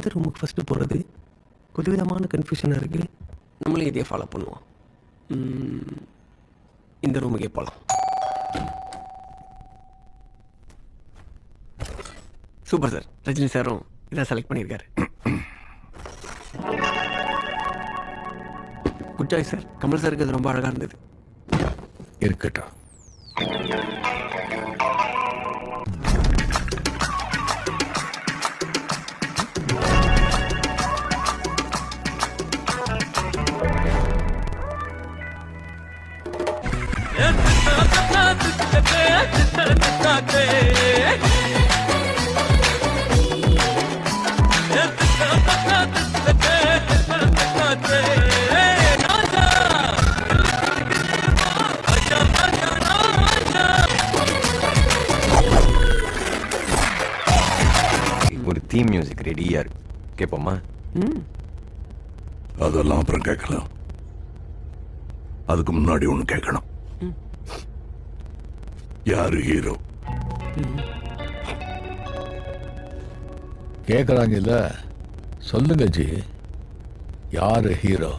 எந்த ரூமுக்கு ஃபஸ்ட்டு போகிறது? புதுவிதமான கன்ஃபியூஷனாக இருக்குது. நம்மளும் இதையே ஃபாலோ பண்ணுவோம். இந்த ரூமுக்கே போகலாம். Super sir. ரஜினி சாரும் இதான் செலக்ட் பண்ணியிருக்காரு. Good choice sir. கமல் சாருக்கு அது ரொம்ப அழகாக இருந்தது. இருக்கட்டும். ஒரு தீம் மியூசிக் ரெடியா இருக்கு. கேட்போமா? அதெல்லாம் அப்புறம் கேட்கலாம். அதுக்கு முன்னாடி ஒண்ணு கேட்கணும். யாரு ஹீரோ? கேட்குறாங்கல்ல, சொல்லுங்க ஜி, யாரு ஹீரோ?